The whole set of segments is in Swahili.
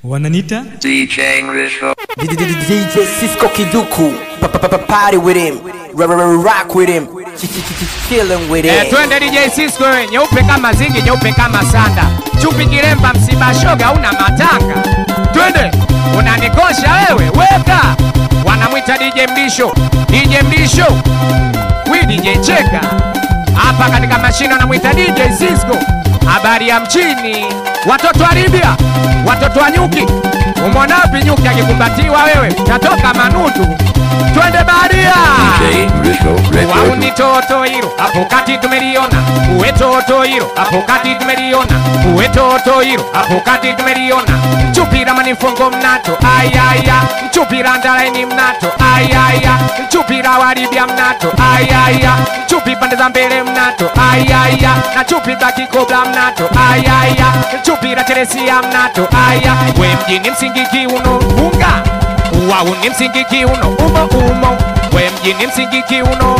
Wananita DJ Englishco. DJ Cisco Kiduku. Party with him. Rock with him. Chilling with him. Twende DJ Cisco, nyeupe kama zingi, nyeupe kama sanda. Chupi kiremba msiba shoga una matanga. Twende, unanikosha wewe, weka. Wanamwita DJ Mbisho. DJ Mbisho. We DJ Cheka. Hapa katika mashine wanamwita DJ Cisco. Habari ya mchini. Watoto wa Libya, watoto wa nyuki. Umonapi nyuki akikumbatiwa wewe, tatoka manutu. Twende baharia. Wauni toto hilo, hapo kati tumeliona. Uwe toto hilo, hapo kati tumeliona. Uwe toto hilo, hapo kati tumeliona. Chupira manifungo mnato, ayaya. Chupira ndalaini mnato, ayaya. Chupira wa Libya mnato, ayaya. Chupi pande za mbele mnato, ayaya. Na chupi za kikobla mnato, ayaya. Chupira Teresia mnato, aya. We mjini msingiki uno, unga. Wauni msingiki uno, umo. We mjini msingiki uno.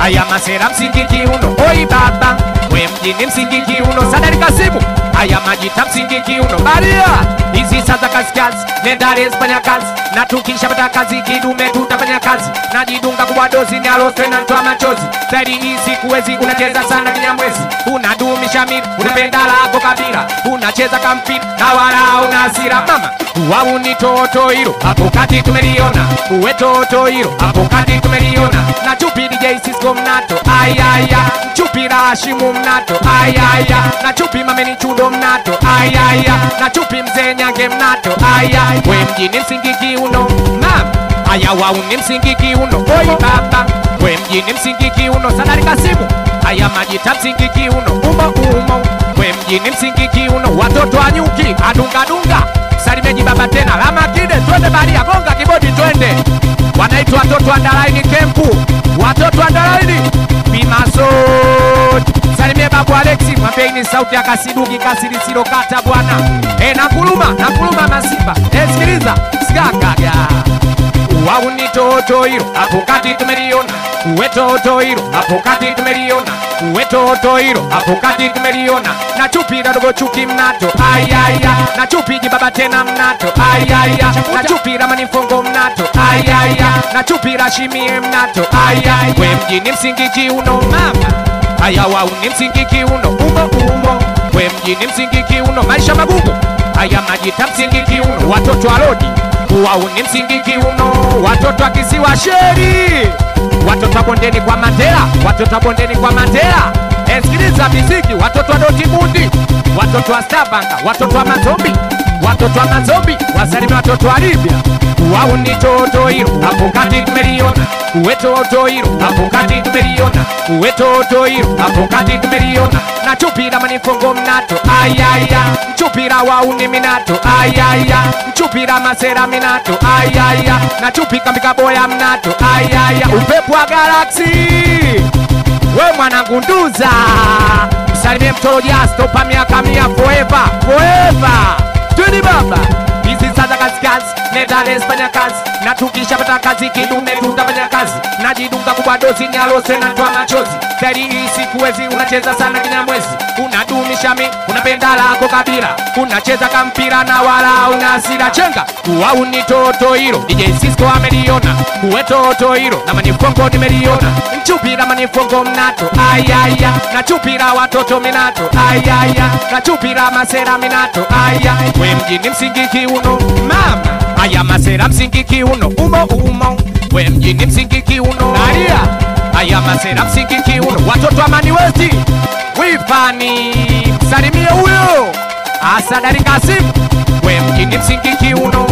Aya masera msingiki uno, oi baba. We mjini msingiki uno, Sadari Kasimu. Aya majita msingiki uno, Maria. Hizi sasa kazi, nendare Espanya kazi. Na tukisha pata kazi kidume tutafanya kazi. Najidunga kubwa dozi ni aloswe na ntoa machozi. Zaidi hizi kuwezi unacheza sana kinyamwezi. Unadumisha miri, unapenda lako kabila. Unacheza kampini, na wala una hasira mama. Wauni toto hilo, hapo kati tumeliona. Uwe toto hilo, hapo kati tumeliona. Na chupi DJ Cisco mnato, ayaya. Chupi Rashimu mnato, ayaya. Na chupi mameni chudo mnato, ayaya. Na chupi mzee Nyange mnato, ayaya. We mjini msingiki uno, mama. Aya wauni msingiki uno, oi baba. We mjini msingiki uno, Sadari Kasimu. Aya majita msingiki uno, umo. We mjini msingiki uno, watoto wa nyuki, adunga. Salimeji baba tena, lama kide, twende baria, gonga kibodi twende. Wanaitwa watoto andalaini kempu, watoto andalaini Bimaso. Salimie babu Alexi, mwambeini sauti ya Kasidugi, kasiri silo kata bwana. Nakuluma masimba, sikiliza, skakaga. Wauni toto hilo, hapo kati tumeliona. Uwe toto hilo, hapo kati tumeliona. Uwe toto hilo, hapo kati tumeliona. Na chupi na dogo chuki mnato, ayaya. Na chupi jibaba tena mnato, ayaya. Na chupi ramani mfongo mnato, ayaya. Na chupi rashimie mnato, ayaya. We mjini msingiki uno, mama. Aya wauni msingiki uno, umo. We mjini msingiki uno, maisha magumu. Aya majita msingiki uno, watoto wa Lodi. Wauni msingiki uno, watoto wa kisiwa Sheri. Watoto wa bondeni kwa Mandela. Sikiliza miziki, watoto wa Dotibundi. Watoto wa Stabanga, watoto wa Mazombi. Wasalimi watoto wa Libya. Wauni toto hilo, hapo kati tumeliona. Uwe toto hilo, hapo kati tumeliona. Uwe toto hilo, hapo kati tumeliona. Na chupira manifungo mnato, ayaya. Chupira wauni minato, ayaya. Chupira masera minato, ayaya. Na chupi kambika boya mnato, ayaya. Upepo wa galaxy, we mwanangu nduza. Salimie mtoro jasto, pa miaka mia forever. Twini baba, hizi sasa kazi, nendale Espanya kazi. Na tukisha pata kazi kidume tutafanya kazi. Najidunga kubwa dozi ni aloswe na ntoa machozi. Zaidi hisi kuwezi unacheza sana kinyamwezi. Unadumisha mi, unapenda lako kabila. Unacheza kampira na wala una hasira chenga. Wauni toto hilo, DJ Cisco ameliona. Uwe toto hilo, na manifongo nimeliona. Chupira manifongo mnato, ayaya. Na chupira watoto minato, ayaya. Na chupira masera minato, ayaya. We mjini msingiki uno, mama. Aya masera msingiki uno, umo. We mjini msingiki uno, Maria. Aya masera msingiki uno, watoto wa Mani Westi. Wifani, salimie huyo Sadari Kasimu. We mjini msingiki uno.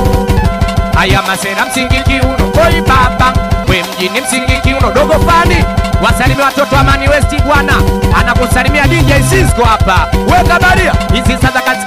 Aya masera msingiki uno, oi baba. We mjini msingiki uno, dogo fani. Wasalimie watoto wa Mani Westi bwana. Anakusalimia DJ Cisco hapa. Weka baria, hizi sasa kazi.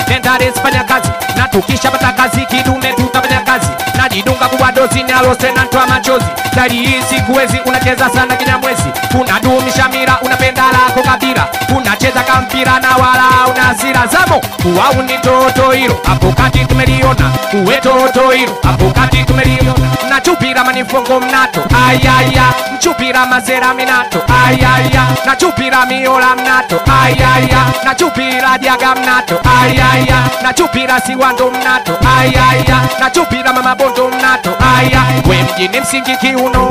Nendare Espanya kazi. Na tukisha pata kazi kidume tutafanya kazi. Najidunga kubwa dozi ni aloswe na ntoa machozi. Zaidi hizi kuwezi unacheza sana kinyamwezi. Unadumisha mira, unapenda lako kabila. Unacheza mpira na wala una hasira zamo. Wao ni toto hilo hapo kati tumeliona, uwe toto hilo hapo kati tumeliona. Na chupira manifongo mnato ayaya, chupira mazera minato ayaya, na chupira miola mnato ayaya, na chupira diaga mnato ayaya, na chupira siwando mnato ayaya, na chupira mama bondo mnato ayaya. We mjini msingi kiuno,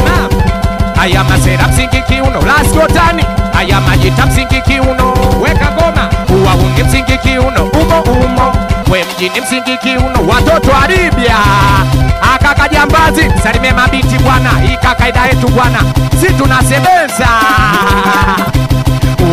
aya mazera msingi kiuno, laskotani aya majita msingi kiuno, weka ngoma uwaungi msingi kiuno, umo umo. We mjini msingi kiuno, watoto wa Libya akaka jambazi, salimie mabiti bwana, ika kaida yetu bwana, si tunasebenza.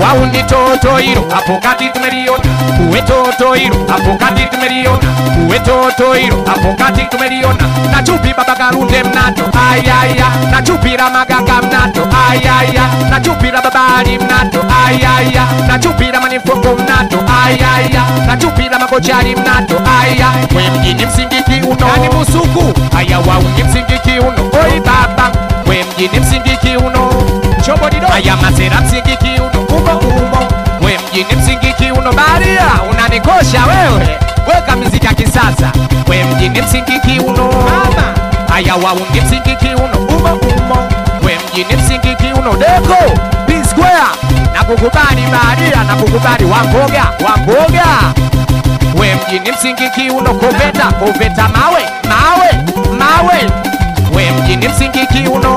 Wao ni toto hilo hapo kati tumeliona, uwe toto hilo hapo kati tumeliona, uwe toto hilo hapo kati tumeliona. Na chupi baba garunde mnato ayaya, na chupi la magaga mnato ayaya, na chupi la babali mnato ayaya, na chupi la manifongo mnato ayaya, na chupi la makochari mnato ayaya. We mjini msingi kiuno, nani musuku aya, wao ni msingi kiuno, oi baba. We mjini msingi kiuno, chombo dido aya mazera msingi kiuno, umo umo. We mjini msingi kiuno, baria unanikosha wewe, weka miziki ya kisasa. We mjini msingi kiuno mama, aya waungi msingi kiuno, umo umo. We mjini msingi kiuno, deko B-Square na kukubali baria, na kukubali wamboga wamboga. We mjini msingi kiuno, koveta koveta mawe mawe mawe. We mjini msingi kiuno,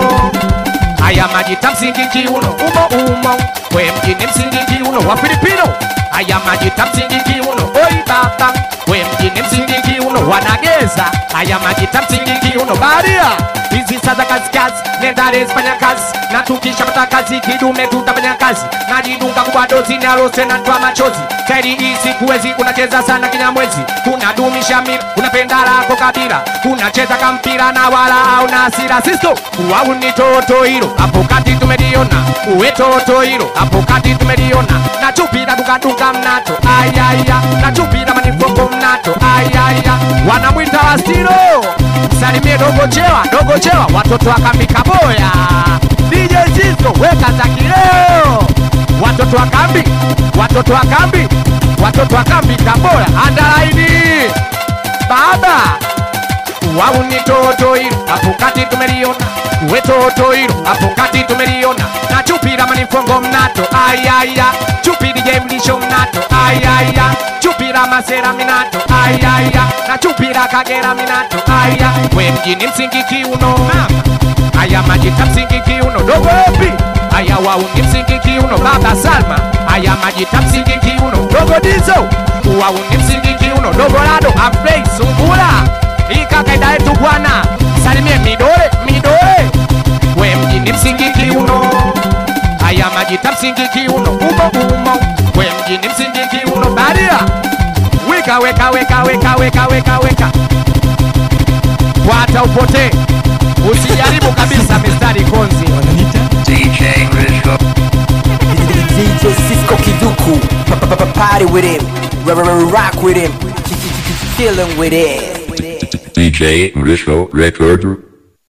aya majita msingi kiuno, umo umo. We mjini msingi kiuno, wa Filipino aya majita msingi kiuno, oi baba. We mjini msingi kiuno, wanageza aya majita msingi kiuno, baria hizi sasa kazi kazi, nenda lezi fanya kazi, na tukisha pata kazi kidume tutafanya kazi. Najidunga kubwa dozi na rose na ntoa machozi, kairi hizi kuwezi unacheza sana kinyamwezi. Unadumisha mila, unapenda lako kabila, unacheza kampira na wala hauna hasira. Sisto wao ni toto hilo hapo kati tumeliona, uwe toto hilo hapo kati tumeliona. Na chupira duka mnato ayaya, na chupira manifongo mnato ayaya. Wanamwita Wastilo, salimie dogo chewa watoto wakamika boya. DJ Zizo weka za kileo, watoto wakambi watoto wakambi watoto wakambi kaboya andalaini baba. Wao ni toto hilo hapo kati tumeliona, uwe toto hilo hapo kati tumeliona. Na chupira manifongo mnato ayaya, chupi DJ mlisho mnato ayaya, chupira masera minato ayaya, na chupira kagera minato ayaya. We mjini msingi kiuno mama, aya majita msingi kiuno, dogo epi aya wauni msingi kiuno, baba Salma aya majita msingi kiuno, dogo Dizo wauni msingi kiuno, dogo Lado Afrey Sungula ika kaida yetu bwana, salimie midole midole. We mjini msingi kiuno, aya majita msingi kiuno, umo umo. We mjini msingi kiuno, baria weka weka weka weka weka weka weka, wata upote usijaribu kabisa mistari konzi. DJ Risco, DJ Cisco Kiduku, party with him, rock with him, chillin' with it. DJ Risco Record.